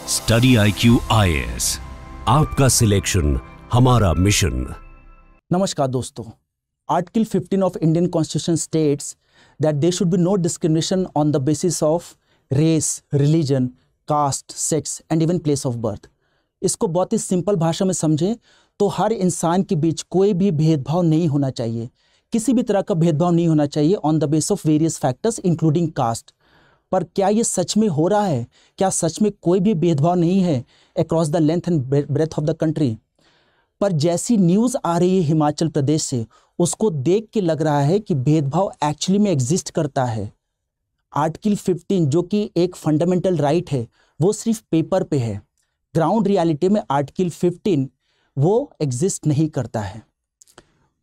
Study IQ IAS, आपका selection हमारा मिशन। नमस्कार दोस्तों, article 15 of Indian constitution states that there should be no discrimination on the basis of race, religion, caste, sex and even place of birth. इसको बहुत ही simple भाषा में समझें तो हर इंसान के बीच कोई भी भेदभाव नहीं होना चाहिए, किसी भी तरह का भेदभाव नहीं होना चाहिए on the base of various factors including caste. पर क्या ये सच में हो रहा है? क्या सच में कोई भी भेदभाव नहीं है across the length and breadth of the country? पर जैसी न्यूज़ आ रही है हिमाचल प्रदेश से, उसको देख के लग रहा है कि भेदभाव एक्चुअली में एग्जिस्ट करता है। आर्टिकल 15 जो कि एक फंडामेंटल राइट है, वो सिर्फ पेपर पे है। ग्राउंड रियलिटी में आर्टिकल 15 वो एग्जिस्ट नहीं करता है।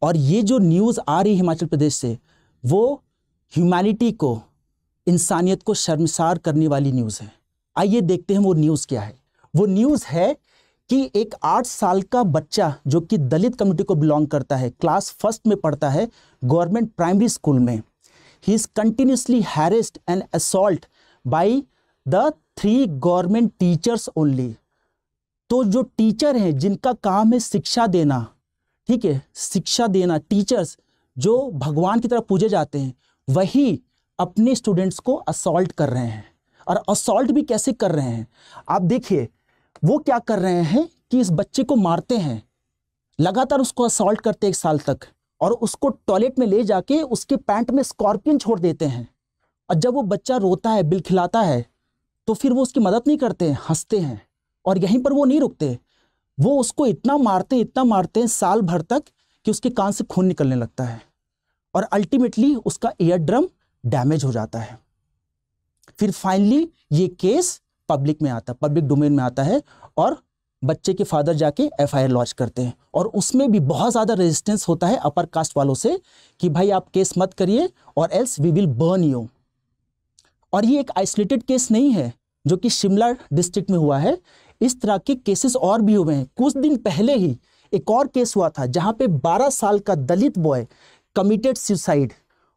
और ये जो न्यूज़ आ रही है हिमाचल प्रदेश से, वो ह्यूमैनिटी को, इंसानियत को शर्मसार करने वाली न्यूज़ है। आइए देखते हैं वो न्यूज़ क्या है। वो न्यूज़ है कि एक 8 साल का बच्चा जो कि दलित कम्युनिटी को बिलोंग करता है, क्लास फर्स्ट में पढ़ता है गवर्नमेंट प्राइमरी स्कूल में, he is continuously harassed and assault by the 3 government teachers only. तो जो टीचर हैं जिनका काम है शिक्षा देना, ठीक है, शिक्षा देना, टीचर्स जो भगवान की तरह पूजे जाते हैं, वही अपने स्टूडेंट्स को असॉल्ट कर रहे हैं। और असॉल्ट भी कैसे कर रहे हैं आप देखिए। वो क्या कर रहे हैं कि इस बच्चे को मारते हैं, लगातार उसको असॉल्ट करते 1 साल तक, और उसको टॉयलेट में ले जाके उसके पैंट में स्कॉर्पियन छोड़ देते हैं। और जब वो बच्चा रोता है, बिलखिलाता है, तो फिर वो उसकी मदद नहीं करते हैं, हंसते हैं। और यहीं पर वो नहीं रुकते, वो उसको इतना मारते हैं साल भर तक कि उसके कान से खून निकलने लगता है और अल्टीमेटली उसका ईयर ड्रम डैमेज हो जाता है। फिर फाइनली ये केस पब्लिक में आता है, पब्लिक डोमेन में आता है, और बच्चे के फादर जाके FIR लॉन्च करते हैं। और उसमें भी बहुत ज़्यादा रेजिस्टेंस होता है अपर कास्ट वालों से कि भाई आप केस मत करिए और else we will burn you. और ये एक आइसोलेटेड केस नहीं है जो कि शिमला डिस्ट्रिक्ट में हुआ है। इस तरह के केसेस और भी हुए हैं। कुछ दिन पहले ही एक और केस हुआ था जहाँ पे 12 साल का दलित बॉय कमिटेड सुसाइड।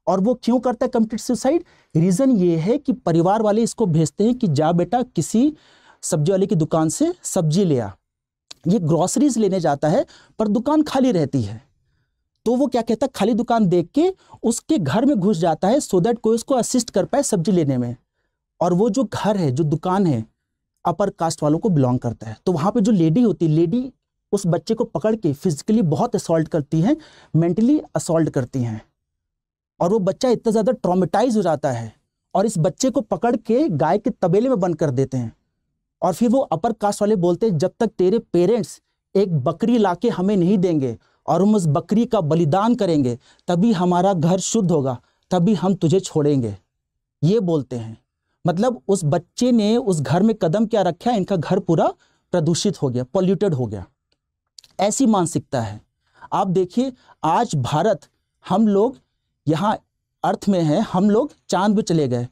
और वो क्यों करता है कमिटेड सुसाइड? रीज़न ये है कि परिवार वाले इसको भेजते हैं कि जा बेटा किसी सब्जी वाले की दुकान से सब्जी ले आ। ये ग्रॉसरीज लेने जाता है पर दुकान खाली रहती है, तो वो क्या कहता है, खाली दुकान देख के उसके घर में घुस जाता है सो दैट कोई उसको असिस्ट कर पाए सब्जी लेने में। और वो जो घर है, जो दुकान है, अपर कास्ट वालों को बिलोंग करता है। तो वहाँ पे जो लेडी होती है, लेडी उस बच्चे को पकड़ के फिजिकली बहुत असॉल्ट करती हैं, मेंटली असॉल्ट करती हैं। और वो बच्चा इतना ज़्यादा ट्रॉमेटाइज हो जाता है और इस बच्चे को पकड़ के गाय के तबेले में बंद कर देते हैं। और फिर वो अपर कास्ट वाले बोलते हैं जब तक तेरे पेरेंट्स एक बकरी लाके हमें नहीं देंगे और हम उस बकरी का बलिदान करेंगे तभी हमारा घर शुद्ध होगा, तभी हम तुझे छोड़ेंगे, ये बोलते हैं। मतलब उस बच्चे ने उस घर में कदम क्या रखा, इनका घर पूरा प्रदूषित हो गया, पॉल्यूटेड हो गया। ऐसी मानसिकता है। आप देखिए आज भारत, हम लोग यहाँ अर्थ में है, हम लोग चांद पे चले गए,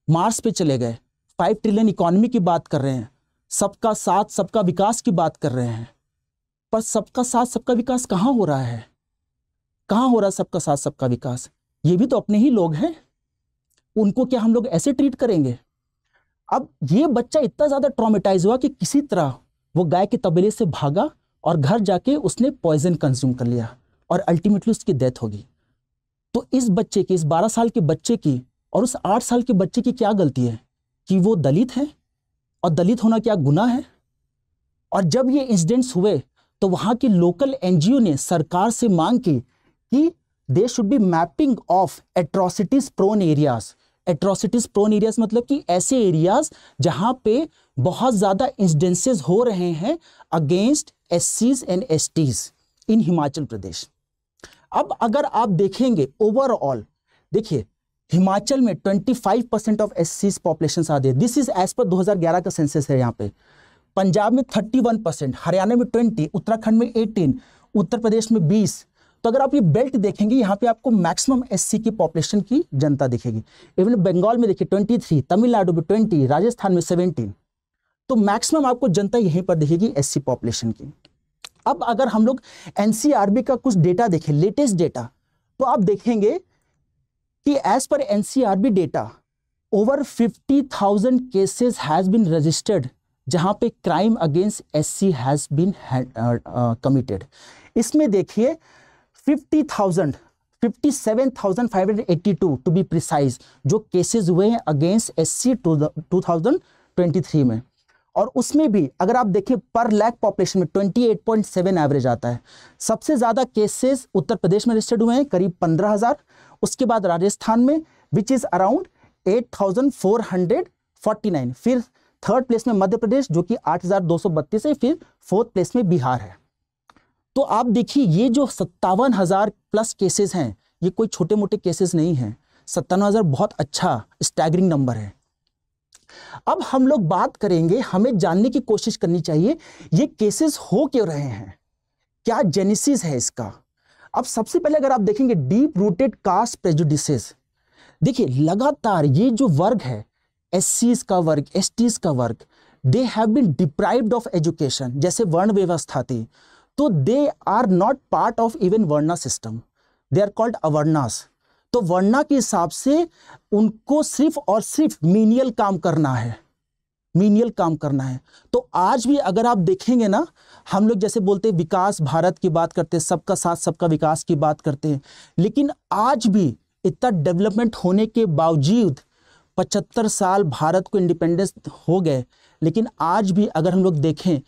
मार्स पे चले गए, 5 ट्रिलियन इकोनॉमी की बात कर रहे हैं, सबका साथ सबका विकास की बात कर रहे हैं। पर सबका साथ सबका विकास कहाँ हो रहा है? कहाँ हो रहा है सबका साथ सबका विकास? ये भी तो अपने ही लोग हैं, उनको क्या हम लोग ऐसे ट्रीट करेंगे? अब ये बच्चा इतना ज़्यादा ट्रॉमेटाइज हुआ कि किसी तरह वो गाय के तबेले से भागा और घर जाके उसने पॉइजन कंज्यूम कर लिया और अल्टीमेटली उसकी डेथ होगी। तो इस बच्चे की, इस 12 साल के बच्चे की और उस 8 साल के बच्चे की क्या गलती है कि वो दलित है? और दलित होना क्या गुनाह है? और जब ये इंसिडेंट्स हुए तो वहाँ की लोकल NGO ने सरकार से मांग की कि they should be mapping of atrocities prone areas. Atrocities prone areas मतलब कि ऐसे एरियाज जहाँ पे बहुत ज़्यादा इंसिडेंसेस हो रहे हैं अगेंस्ट SCs एंड STs इन हिमाचल प्रदेश। अब अगर आप देखेंगे ओवरऑल, देखिए हिमाचल में 25% ऑफ SCs पॉपुलेशन आ रही है। दिस इज एज पर 2011 का सेंसस है। यहाँ पे पंजाब में 31%, हरियाणा में 20%, उत्तराखंड में 18%, उत्तर प्रदेश में 20%। तो अगर आप ये बेल्ट देखेंगे, यहाँ पे आपको मैक्सिमम SC की पॉपुलेशन की जनता दिखेगी। इवन बंगाल में देखिए 23%, तमिलनाडु में 20%, राजस्थान में 17%। तो मैक्सिमम आपको जनता यहीं पर दिखेगी SC पॉपुलेशन की। अब अगर हम लोग NCRB का कुछ डेटा देखें, लेटेस्ट डेटा, तो आप देखेंगे कि as per NCRB data over 50,000 cases has been registered जहां पे crime against SC has been committed. इसमें देखिए 57,582 टू बी प्रिसाइज जो केसेस हुए हैं अगेंस्ट एससी 2023 में। और उसमें भी अगर आप देखें पर लाख पॉपुलेशन में 28.7 एवरेज आता है। सबसे ज़्यादा केसेस उत्तर प्रदेश में रजिस्टर्ड हुए हैं करीब 15,000, उसके बाद राजस्थान में विच इज़ अराउंड 8,449, फिर थर्ड प्लेस में मध्य प्रदेश जो कि 8,232 है, फिर फोर्थ प्लेस में बिहार है। तो आप देखिए ये जो 57,000 प्लस केसेस हैं ये कोई छोटे मोटे केसेस नहीं हैं। 57,000 बहुत अच्छा स्टैगरिंग नंबर है। अब हम लोग बात करेंगे, हमें जानने की कोशिश करनी चाहिए ये केसेस हो क्यों रहे हैं, क्या जेनेसिस है इसका। अब सबसे पहले अगर आप देखेंगे डीप रूटेड कास्ट प्रेजुडिसेस, देखिए लगातार ये जो वर्ग है एससीज का वर्ग, एसटीज का वर्ग, they have been deprived of education. जैसे वर्ण व्यवस्था थी तो they are not part of even varna system, they are called avarnas. तो वर्णा के हिसाब से उनको सिर्फ और सिर्फ मीनियल काम करना है, मीनियल काम करना है। तो आज भी अगर आप देखेंगे ना, हम लोग जैसे बोलते हैं विकास भारत की बात करते हैं, सबका साथ सबका विकास की बात करते हैं, लेकिन आज भी इतना डेवलपमेंट होने के बावजूद 75 साल भारत को इंडिपेंडेंस हो गए, लेकिन आज भी अगर हम लोग देखें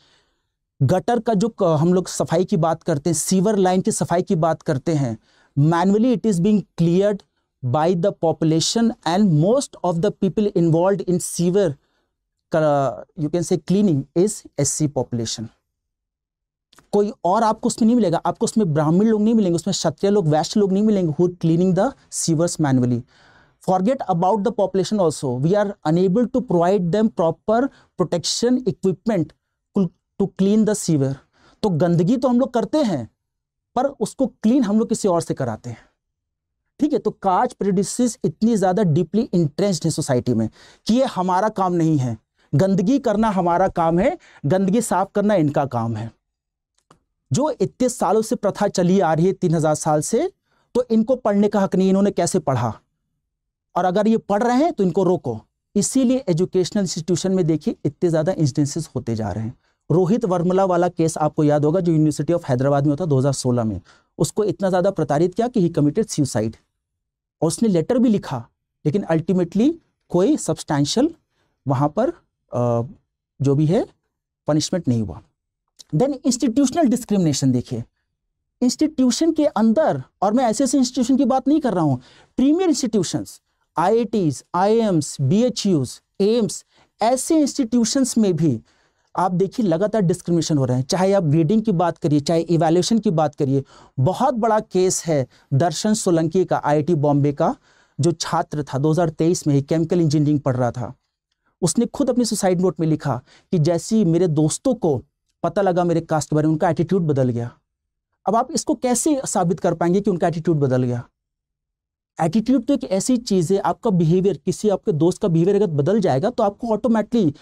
गटर का जो हम लोग सफाई की बात करते हैं, सीवर लाइन की सफाई की बात करते हैं, manually it is being cleared by the population and most of the people involve in sewer you can say cleaning is SC population. कोई और आपको उसमें नहीं मिलेगा, आपको उसमें ब्राह्मण लोग नहीं मिलेंगे, उसमें क्षत्रिय लोग, वैश्य लोग नहीं मिलेंगे who cleaning the sewers manually. Forget about the population also. We are unable to provide them proper protection equipment to clean the sewer. तो गंदगी तो हम लोग करते हैं पर उसको क्लीन हम लोग किसी और से कराते हैं। ठीक है, तो कास्ट प्रेजुडिसेस इतनी ज्यादा डीपली इंट्रेंस्ड है सोसाइटी में कि ये हमारा काम नहीं है, गंदगी करना हमारा काम है, गंदगी साफ करना इनका काम है। जो इतने सालों से प्रथा चली आ रही है 3,000 साल से, तो इनको पढ़ने का हक नहीं, इन्होंने कैसे पढ़ा, और अगर ये पढ़ रहे हैं तो इनको रोको। इसीलिए एजुकेशनल इंस्टीट्यूशन में देखिए इतने ज्यादा इंसिडेंसेस होते जा रहे हैं। रोहित वर्मला वाला केस आपको याद होगा जो यूनिवर्सिटी ऑफ हैदराबाद में होता 2016 में, उसको इतना ज्यादा प्रताड़ित किया कि ही कमिटेड सुसाइड, और उसने लेटर भी लिखा, लेकिन अल्टीमेटली कोई सब्सटैंशियल वहां पर जो भी है पनिशमेंट नहीं हुआ। देन इंस्टीट्यूशनल डिस्क्रिमिनेशन देखिए इंस्टीट्यूशन के अंदर, और मैं ऐसे ऐसे इंस्टीट्यूशन की बात नहीं कर रहा हूं, premier institutions, IITs, IIMs, BHUs, AIIMS, ऐसे इंस्टीट्यूशंस में भी आप देखिए लगातार डिस्क्रिमिनेशन हो रहे हैं। चाहे आप ग्रेडिंग की बात करिए, चाहे इवैल्यूएशन की बात करिए। बहुत बड़ा केस है दर्शन सोलंकी का, IIT बॉम्बे का, जो छात्र था 2023 में ही केमिकल इंजीनियरिंग पढ़ रहा था। उसने खुद अपनी सुसाइड नोट में लिखा कि जैसी मेरे दोस्तों को पता लगा मेरे कास्ट के बारे में, उनका एटीट्यूड बदल गया। अब आप इसको कैसे साबित कर पाएंगे कि उनका एटीट्यूड बदल गया? एटीट्यूड तो एक ऐसी चीज है, आपका बिहेवियर, किसी आपके दोस्त का बिहेवियर अगर बदल जाएगा तो आपको ऑटोमेटिकली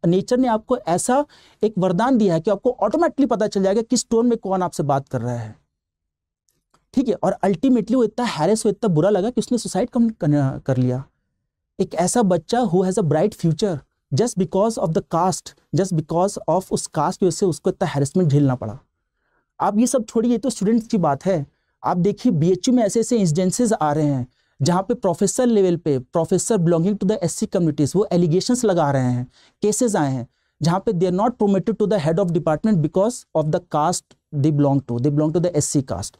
नेचर ने आपको ऐसा एक वरदान दिया है कि आपको ऑटोमेटिकली पता चल जाएगा किस टोन में कौन आपसे बात कर रहा है। ठीक है, और अल्टीमेटली वो इतना हैरेस, वो इतना बुरा लगा कि उसने सुसाइड कर लिया। एक ऐसा बच्चा who has a bright future, just because of the caste, just because of उस कास्ट की वजह से उसको इतना हैरेसमेंट झेलना पड़ा। आप ये सब छोड़िए, तो स्टूडेंट्स की बात है। आप देखिए BHU में ऐसे ऐसे इंसिडेंसेस आ रहे हैं जहां पे प्रोफेसर लेवल पे, professor belonging to the SC communities, वो एलिगेशंस लगा रहे हैं, केसेस आए हैं जहां पे they are not promoted to the head of department because of the caste they belong to the SC caste.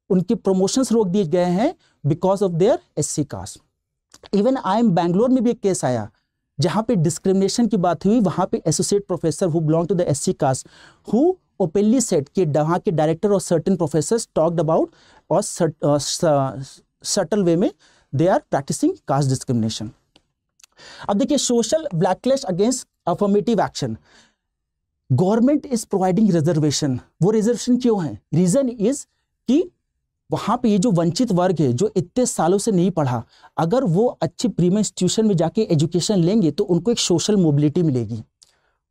उनके प्रमोशंस रोक दिए गए हैं because of their SC caste. Even IIM Bangalore में भी एक केस आया जहां पे डिस्क्रिमिनेशन की बात हुई। वहां पे associate professor who belong to the SC caste who openly said कि वहाँ के डायरेक्टर और सर्टेन प्रोफेसर्स टॉक्ड अबाउट और सटल वे में they are practicing caste discrimination. अब देखिए social backlash against affirmative action, government is providing reservation. वो reservation क्यों है? रीजन इज कि वहाँ पे ये जो वंचित वर्ग है जो इतने सालों से नहीं पढ़ा, अगर वो अच्छे प्रीमियर इंस्टीट्यूशन में जाके एजुकेशन लेंगे तो उनको एक सोशल मोबिलिटी मिलेगी,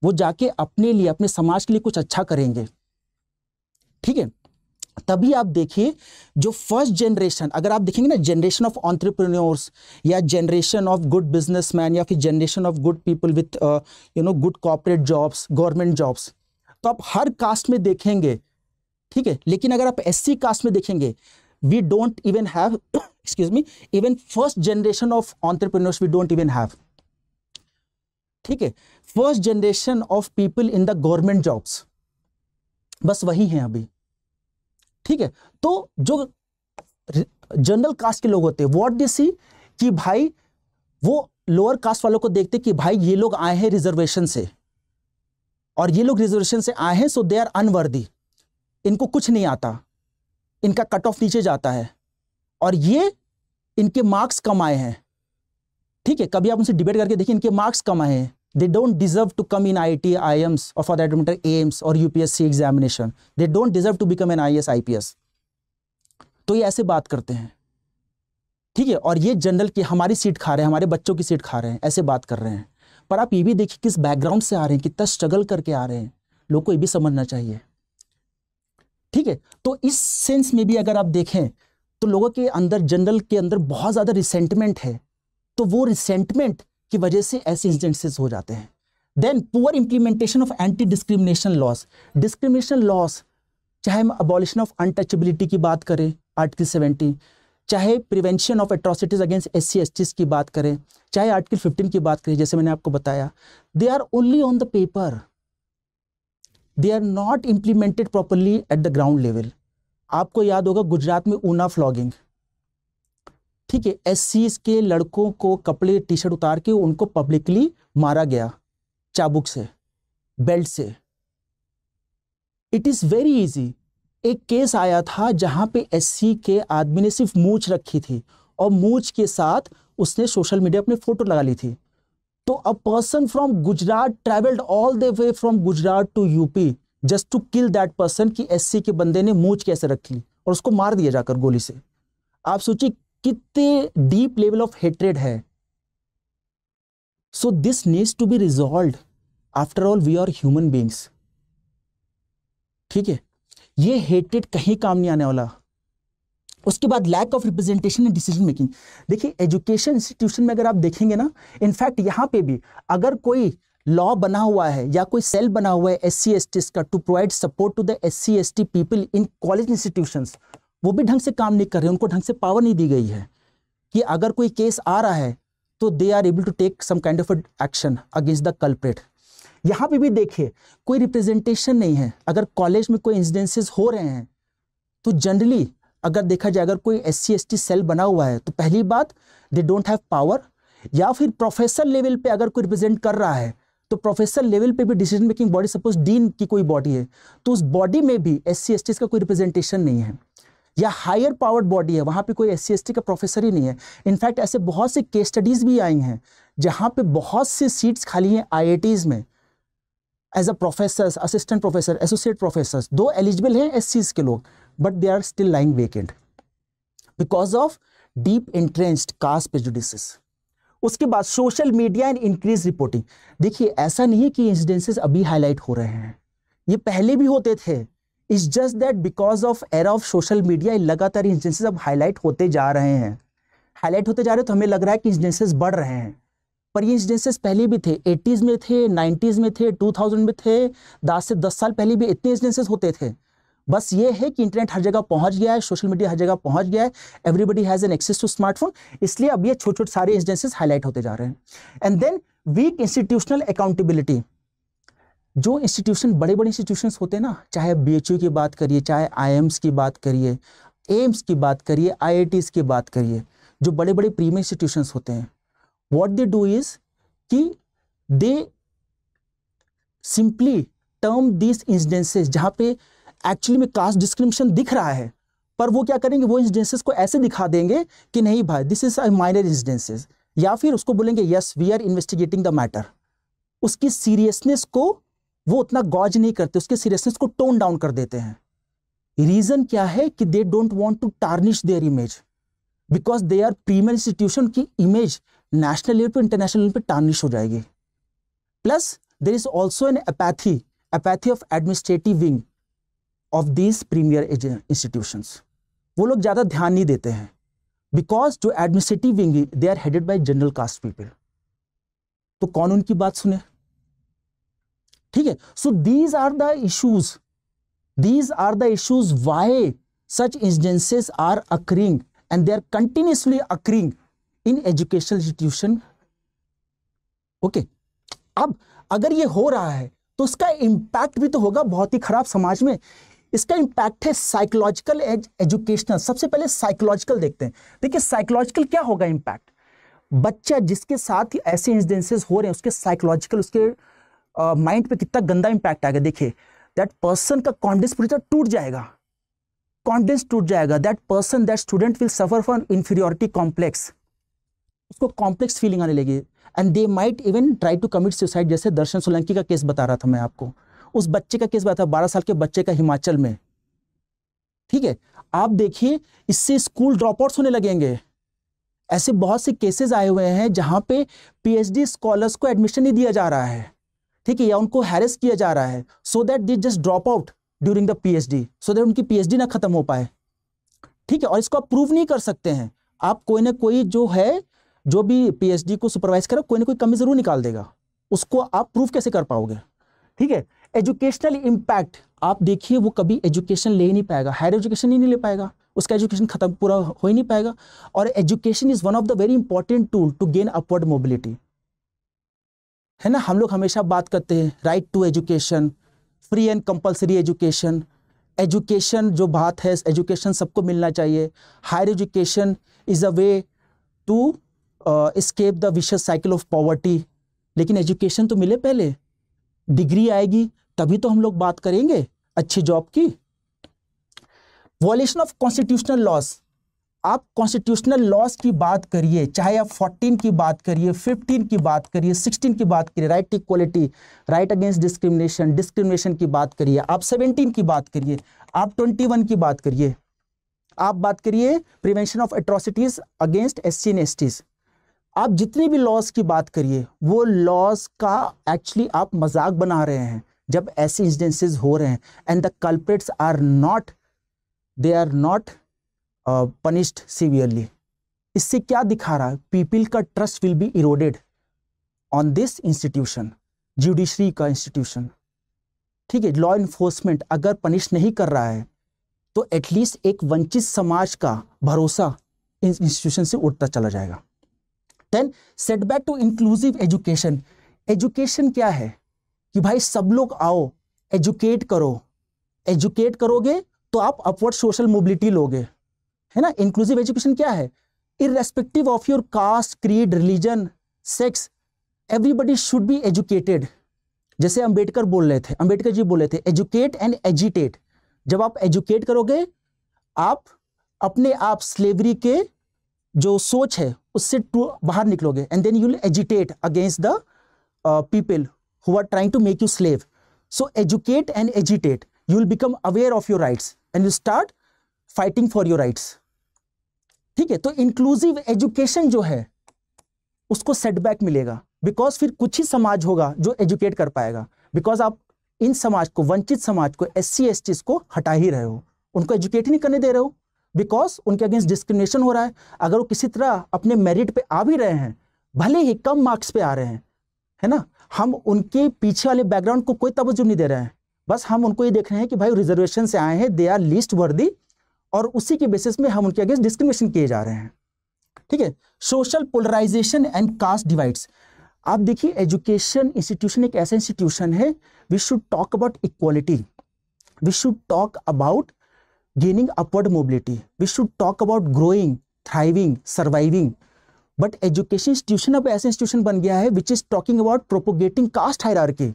वो जाके अपने लिए, अपने समाज के लिए कुछ अच्छा करेंगे। ठीक है, तभी आप देखिए जो फर्स्ट जनरेशन, अगर आप देखेंगे ना, जनरेशन ऑफ एंटरप्रेन्योर्स या जनरेशन ऑफ गुड बिजनेसमैन या फिर generation of good people with good corporate jobs, government jobs, तो आप हर कास्ट में देखेंगे, ठीक है। लेकिन अगर आप एससी कास्ट में देखेंगे, we don't even have excuse me, even first generation of entrepreneurs we don't even have, ठीक है। First generation of people in the government jobs बस वही हैं अभी, ठीक है। तो जो जनरल कास्ट के लोग होते हैं, व्हाट दे सी, कि भाई वो लोअर कास्ट वालों को देखते कि भाई ये लोग आए हैं रिजर्वेशन से, और ये लोग रिजर्वेशन से आए हैं, सो दे आर अनवर्दी, इनको कुछ नहीं आता, इनका कट ऑफ नीचे जाता है, और ये इनके मार्क्स कम आए हैं, ठीक है। कभी आप उनसे डिबेट करके देखिए, इनके मार्क्स कम आए हैं, they don't deserve to come in IIT, IIMs, or for that matter AIMS or UPSC examination. They don't deserve to become an IAS, IPS. तो ये ऐसे बात करते हैं, ठीक है। और ये जनरल की हमारी सीट खा रहे हैं, हमारे बच्चों की सीट खा रहे हैं, ऐसे बात कर रहे हैं। पर आप ये भी देखिए किस बैकग्राउंड से आ रहे हैं, कितना स्ट्रगल करके आ रहे हैं, लोग को ये भी समझना चाहिए, ठीक है। तो इस सेंस में भी अगर आप देखें तो लोगों के अंदर, जनरल के अंदर बहुत ज़्यादा रिसेंटमेंट है, तो वो रिसेंटमेंट की वजह से ऐसे इंसिडेंसेस हो जाते हैं। Then poor implementation of anti discrimination laws, discrimination laws, चाहे हम अबॉलिशन ऑफ अनटचेबिलिटी की बात करें आर्टिकल 70, चाहे prevention of atrocities against SC STs की बात करें, चाहे आर्टिकल 15 की बात करें, जैसे मैंने आपको बताया, they are only on the paper, they are not implemented properly at the ground level. आपको याद होगा गुजरात में ऊना फ्लॉगिंग, ठीक है, SCs के लड़कों को कपड़े टी शर्ट उतार के उनको पब्लिकली मारा गया चाबुक से, बेल्ट से। It is very easy. एक केस आया था जहां पे SC के आदमी ने सिर्फ मूंछ रखी थी और मूंछ के साथ उसने सोशल मीडिया अपनी फोटो लगा ली थी। तो a person from Gujarat travelled all the way from Gujarat to UP just to kill that person, कि SC के बंदे ने मूंछ कैसे रख ली और उसको मार दिया जाकर गोली से। आप सोचिए कितने डीप लेवल ऑफ हेट्रेड है। So this needs to be resolved. After all we are human beings, ठीक है। ये हेट्रेड कहीं काम नहीं आने वाला। उसके बाद lack of representation and decision making. देखिए एजुकेशन इंस्टीट्यूशन में अगर आप देखेंगे ना, इनफैक्ट यहाँ पे भी अगर कोई लॉ बना हुआ है या कोई सेल बना हुआ है SC STs का to provide support to the SC ST people in college institutions, वो भी ढंग से काम नहीं कर रहे, उनको ढंग से पावर नहीं दी गई है कि अगर कोई केस आ रहा है तो they are able to take some kind of action against the culprit. यहाँ पे भी देखिए कोई रिप्रेजेंटेशन नहीं है। अगर कॉलेज में कोई इंसिडेंसेस हो रहे हैं तो जनरली अगर देखा जाए, अगर कोई SC ST सेल बना हुआ है तो पहली बात दे डोंट हैव पावर, या फिर प्रोफेसर लेवल पे अगर कोई रिप्रेजेंट कर रहा है तो प्रोफेसर लेवल पे भी decision making body, suppose dean की कोई बॉडी है तो उस बॉडी में भी SC STs का कोई रिप्रेजेंटेशन नहीं है, या हायर पावर्ड बॉडी है वहाँ पे कोई SC ST का प्रोफेसर ही नहीं है। इनफैक्ट ऐसे बहुत से केस स्टडीज भी आई हैं जहाँ पे बहुत से सीट्स खाली हैं IITs में as a professor, assistant professor, associate professor, दो एलिजिबल हैं SCs के लोग, but they are still lying vacant because of deep entrenched caste prejudices. उसके बाद social media and increase reporting. देखिए ऐसा नहीं है कि इंसिडेंसेस अभी हाईलाइट हो रहे हैं, ये पहले भी होते थे। It's just that because of era of social media लगातार इंसिडेंसेस अब हाईलाइट होते जा रहे हैं, हाईलाइट होते जा रहे हैं, तो हमें लग रहा है कि इंसिडेंसेस बढ़ रहे हैं, पर ये इंसिडेंसेस पहले भी थे। 80s में थे, 90s में थे, 2000 में थे, 10 साल पहले भी इतने इंसिडेंसेस होते थे। बस ये है कि इंटरनेट हर जगह पहुंच गया है, सोशल मीडिया हर जगह पहुंच गया है, everybody has an access to smartphone, इसलिए अब ये छोटे छोटे सारे इंसिडेंसेस हाईलाइट होते जा रहे हैं। And then weak institutional accountability. जो इंस्टीट्यूशन, बड़े बड़े इंस्टीट्यूशंस होते हैं ना, चाहे BHU की बात करिए, चाहे IIMs की बात करिए, AIMS की बात करिए, IITs की बात करिए, जो बड़े बड़े प्रीमियर इंस्टीट्यूशंस होते हैं, व्हाट दे डू इज कि दे सिंपली टर्म दिस इंसिडेंसेस जहाँ पे एक्चुअली में कास्ट डिस्क्रिमिनेशन दिख रहा है, पर वो क्या करेंगे, वो इंसिडेंसेस को ऐसे दिखा देंगे कि नहीं भाई this is a minor incidences, या फिर उसको बोलेंगे yes we are investigating the matter. उसकी सीरियसनेस को वो उतना गॉज नहीं करते, उसके सीरियसनेस को टोन डाउन कर देते हैं। रीजन क्या है कि they don't want to tarnish their image, because they are premier institution की इमेज नेशनल लेवल पे, इंटरनेशनल लेवल पे टार्निश हो जाएगी। Plus there is also an apathy of administrative wing, of these premier institutions. वो लोग ज़्यादा ध्यान नहीं देते हैं, बिकॉज जो administrative wing they are headed by general caste people. तो कौन उनकी बात सुने? ठीक है, so these are the issues why such instances are occurring and they are continuously occurring in educational institution. Okay, अब अगर ये हो रहा है तो उसका इम्पैक्ट भी तो होगा बहुत ही खराब समाज में। इसका इम्पैक्ट है साइकोलॉजिकल एजुकेशनल। सबसे पहले साइकोलॉजिकल देखते हैं। देखिए साइकोलॉजिकल क्या होगा इम्पैक्ट। बच्चा जिसके साथ ही ऐसे इंसिडेंसेस हो रहे हैं उसके साइकोलॉजिकल, उसके माइंड पे कितना गंदा इम्पैक्ट आएगा। देखिए दैट पर्सन का कॉन्फिडेंस पूरी तरह टूट जाएगा, कॉन्फिडेंस टूट जाएगा। That person, that student will suffer from inferiority complex. उसको कॉम्प्लेक्स फीलिंग आने लगी and they might even try to commit suicide. जैसे दर्शन सोलंकी का केस बता रहा था मैं आपको, उस बच्चे का केस बता, 12 साल के बच्चे का हिमाचल में। ठीक है, आप देखिए इससे स्कूल ड्रॉप आउट्स होने लगेंगे। ऐसे बहुत से केसेस आए हुए हैं जहां पे पीएचडी स्कॉलर्स को एडमिशन नहीं दिया जा रहा है, ठीक है, या उनको हैरेस किया जा रहा है so that they just drop out during the PhD, so that उनकी पीएचडी ना खत्म हो पाए। ठीक है, और इसको आप प्रूव नहीं कर सकते हैं। आप कोई ना कोई जो है, जो भी पीएचडी को सुपरवाइज करे, कोई ना कोई कमी जरूर निकाल देगा, उसको आप प्रूव कैसे कर पाओगे। ठीक है, एजुकेशनल इम्पैक्ट आप देखिए, वो कभी एजुकेशन ले ही नहीं पाएगा, हायर एजुकेशन ही नहीं ले पाएगा, उसका एजुकेशन खत्म पूरा हो ही नहीं पाएगा। और education is one of the very important tool to gain upward mobility, है ना। हम लोग हमेशा बात करते हैं right to education, free and compulsory education. Education जो बात है, एजुकेशन सबको मिलना चाहिए। Higher education is a way to escape the vicious cycle of poverty. लेकिन एजुकेशन तो मिले पहले, डिग्री आएगी तभी तो हम लोग बात करेंगे अच्छी जॉब की। Violation of constitutional loss. आप कॉन्स्टिट्यूशनल लॉस की बात करिए, चाहे आप 14 की बात करिए, 15 की बात करिए, 16 की बात करिए, right to equality, right against discrimination, discrimination की बात करिए, आप 17 की बात करिए, आप 21 की बात करिए, आप बात करिए prevention of atrocities against SC and STs. आप जितनी भी लॉस की बात करिए, वो लॉस का एक्चुअली आप मजाक बना रहे हैं जब ऐसे इंसिडेंसेस हो रहे हैं and the culprits are not, they are not punished severely. इससे क्या दिखा रहा है? पीपल का trust will be eroded on this institution, judiciary का इंस्टीट्यूशन। ठीक है, लॉ इन्फोर्समेंट अगर पनिश नहीं कर रहा है तो एटलीस्ट एक वंचित समाज का भरोसा इन इंस्टीट्यूशन से उठता चला जाएगा। Then setback to inclusive education. Education क्या है कि भाई सब लोग आओ, एजुकेट करो, एजुकेट करोगे तो आप अपवर्ड सोशल मोबिलिटी लोगे, है ना। इंक्लूसिव एजुकेशन क्या है? Irrespective of your cast, creed, religion, sex, everybody should be educated. जैसे अंबेडकर बोल रहे थे, अंबेडकर जी बोल रहे थे, एजुकेट एंड एजिटेट। जब आप एजुकेट करोगे, आप अपने आप स्लेवरी के जो सोच है उससे बाहर निकलोगे, and then you will agitate against the people who are trying to make you slave. So educate and agitate, you will become aware of your rights and you start fighting for your rights. ठीक है, तो inclusive education जो है उसको setback मिलेगा, because फिर कुछ ही समाज होगा जो एजुकेट कर पाएगा, बिकॉज आप इन समाज को, वंचित समाज को, एससी एसटी को हटा ही रहे हो, उनको एजुकेट ही नहीं करने दे रहे हो, बिकॉज उनके अगेंस्ट डिस्क्रिमिनेशन हो रहा है। अगर वो किसी तरह अपने मेरिट पे आ भी रहे हैं, भले ही कम मार्क्स पे आ रहे हैं, है ना, हम उनके पीछे वाले बैकग्राउंड को कोई तवज्जो नहीं दे रहे हैं, बस हम उनको ये देख रहे हैं कि भाई रिजर्वेशन से आए हैं, दे आर लीस्ट वर्दी, और उसी के बेसिस में हम उनके अगेंस्ट डिस्क्रिमिनेशन किए जा रहे हैं। ठीक है, social polarisation and caste divides. आप देखिए एजुकेशन इंस्टीट्यूशन एक ऐसा इंस्टीट्यूशन है, we should talk about equality, we should talk about gaining upward mobility, we should talk about growing, thriving, surviving, but education institution अब ऐसा institution बन गया है which is talking about propagating caste hierarchy।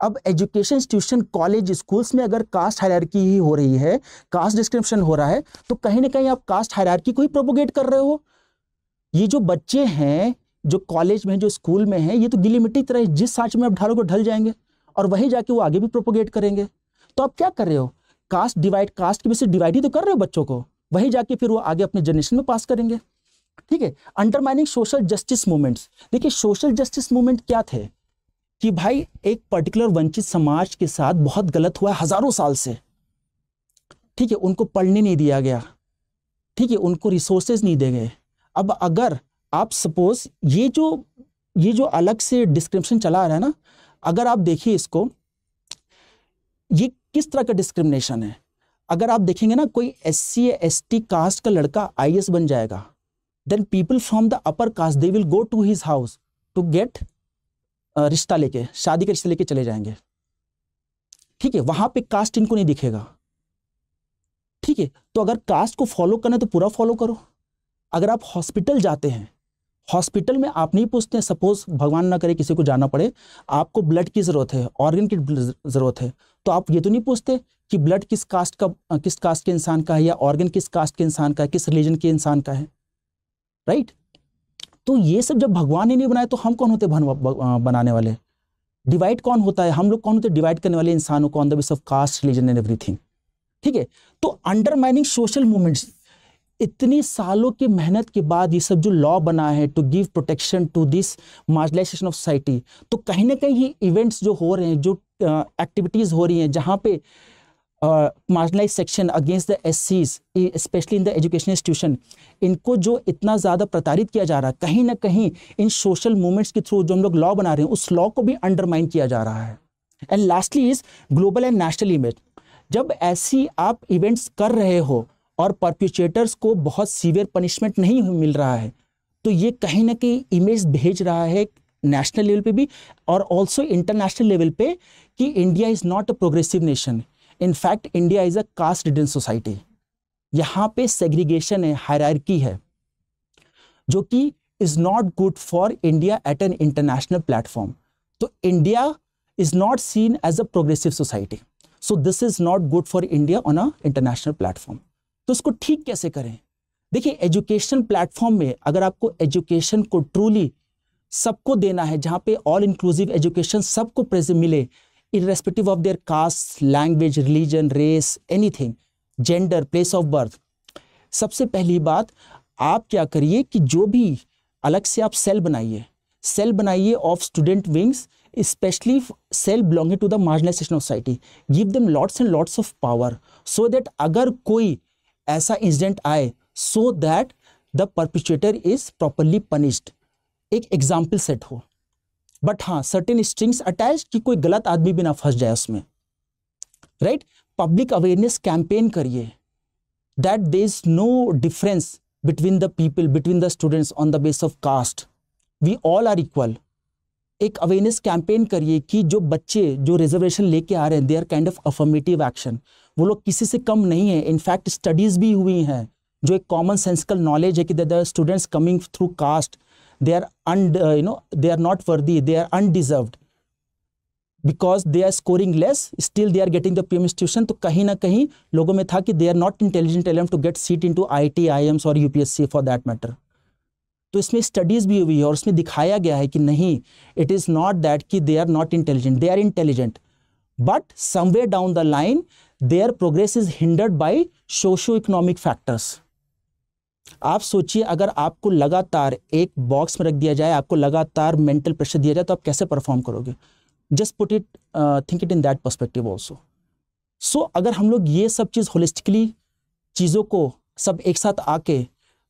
अब education institution, college, schools में अगर caste hierarchy ही हो रही है, caste discrimination हो रहा है, तो कहीं ना कहीं आप caste hierarchy को ही propagate कर रहे हो। ये जो बच्चे हैं, जो कॉलेज में, जो स्कूल में हैं, ये तो गीली मिट्टी की तरह जिस सांच में आप ढालोगे ढल जाएंगे, और वही जाके वो आगे भी प्रोपोगेट करेंगे। तो आप क्या कर रहे हो? कास्ट डिवाइड, कास्ट की वजह से डिवाइड ही तो कर रहे हो बच्चों को, वही जाके फिर वो आगे अपने जनरेशन में पास करेंगे। ठीक है, अंडरमाइनिंग सोशल जस्टिस मूवमेंट्स। देखिए सोशल जस्टिस मूवमेंट क्या थे कि भाई एक पर्टिकुलर वंचित समाज के साथ बहुत गलत हुआ है हजारों साल से, ठीक है, उनको पढ़ने नहीं दिया गया, ठीक है, उनको रिसोर्सेज नहीं दिए गए। अब अगर आप सपोज ये जो अलग से डिस्क्रिमिनेशन चला आ रहा है ना, अगर आप देखिए इसको, ये किस तरह का डिस्क्रिमिनेशन है। अगर आप देखेंगे ना, कोई SC ST कास्ट का लड़का IAS बन जाएगा, then people from the upper caste they will go to his house to get रिश्ता लेके, शादी का रिश्ता लेके चले जाएंगे, ठीक है, वहां पे कास्ट इनको नहीं दिखेगा, ठीक है। तो अगर कास्ट को फॉलो करना है तो पूरा फॉलो करो। अगर आप हॉस्पिटल जाते हैं, हॉस्पिटल में आप नहीं पूछते हैं, सपोज भगवान ना करे किसी को जाना पड़े, आपको ब्लड की जरूरत है, ऑर्गन की जरूरत है, तो आप ये तो नहीं पूछते कि ब्लड किस कास्ट के इंसान का है, या ऑर्गन किस कास्ट के इंसान का है, किस रिलीजन के इंसान का है, राइट। तो ये सब जब भगवान ने नहीं बनाया तो हम कौन होते बनाने वाले? डिवाइड कौन होता है? हम लोग कौन होते डिवाइड करने वाले इंसानों को on the base of caste, religion and everything, ठीक है। तो अंडरमाइनिंग सोशल मूवमेंट्स, इतनी सालों की मेहनत के बाद ये सब जो लॉ बना है to give protection to this marginalisation of society, तो कहीं ना कहीं ये इवेंट्स जो हो रहे हैं, जो एक्टिविटीज हो रही हैं जहाँ पे marginalise section against the SCs, specially in the education institution, इनको जो इतना ज़्यादा प्रताड़ित किया जा रहा है, कहीं ना कहीं इन सोशल मूवमेंट्स के थ्रू जो हम लोग लॉ बना रहे हैं, उस लॉ को भी अंडरमाइन किया जा रहा है। And lastly is global and national image. जब ऐसी आप इवेंट्स कर रहे हो और परपिचुएटर्स को बहुत सीवियर पनिशमेंट नहीं मिल रहा है, तो ये कहीं ना कहीं इमेज भेज रहा है नेशनल लेवल पे भी और ऑल्सो इंटरनेशनल लेवल पे कि India is not a progressive nation, in fact India is a caste ridden society. यहाँ पे सेग्रीगेशन है, हायरार्की है, जो कि is not good for India at an international platform. तो India is not seen as a progressive society, so this is not good for India on a international platform. तो इसको ठीक कैसे करें? देखिए, एजुकेशन प्लेटफॉर्म में अगर आपको एजुकेशन को ट्रूली सबको देना है, जहाँ पे ऑल इंक्लूसिव एजुकेशन सबको प्रेजेंट मिले, irrespective of their caste, language, religion, race, anything, gender, place of birth, सबसे पहली बात आप क्या करिए कि जो भी अलग से आप सेल बनाइए of student wings, specially cell belonging to the marginalised section of society, give them lots and lots of power, so that अगर कोई ऐसा इंसिडेंट आए, so that the perpetrator is properly punished, एक एग्जाम्पल सेट हो। But हाँ, certain strings attach कि कोई गलत आदमी भी ना फंस जाए उसमें, राइट। पब्लिक अवेयरनेस कैंपेन करिए that there is no difference between the people, between the students on the base of caste, we all are equal. एक अवेयरनेस कैंपेन करिए कि जो बच्चे जो रिजर्वेशन लेके आ रहे हैं, they are kind of affirmative action, वो लोग किसी से कम नहीं है। इनफैक्ट स्टडीज भी हुई हैं जो एक कॉमन सेंसिकल नॉलेज है कि the students coming through caste, they are not worthy, they are undeserved because they are scoring less, still they are getting the premium institution। तो कहीं ना कहीं लोगों में था कि they are not intelligent enough to get seat into IIT, IIMs और UPSC for that matter। तो इसमें स्टडीज भी हुई है और उसमें दिखाया गया है कि नहीं, it is not that कि they are not intelligent, they are intelligent, but somewhere down the line their progress is hindered by socio-economic factors। आप सोचिए, अगर आपको लगातार एक बॉक्स में रख दिया जाए, आपको लगातार मेंटल प्रेशर दिया जाए, तो आप कैसे परफॉर्म करोगे? Just put it, think it in that perspective also. So अगर हम लोग ये सब चीज़ होलिस्टिकली चीज़ों को सब एक साथ आके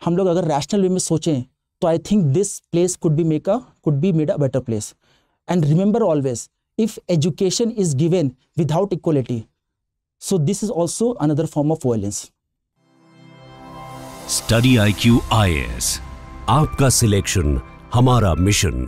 हम लोग अगर रैशनल वे में सोचें, तो I think this place could be made a better place. And remember always, if education is given without equality, so this is also another form of violence. Study IQ IAS, आपका selection हमारा mission.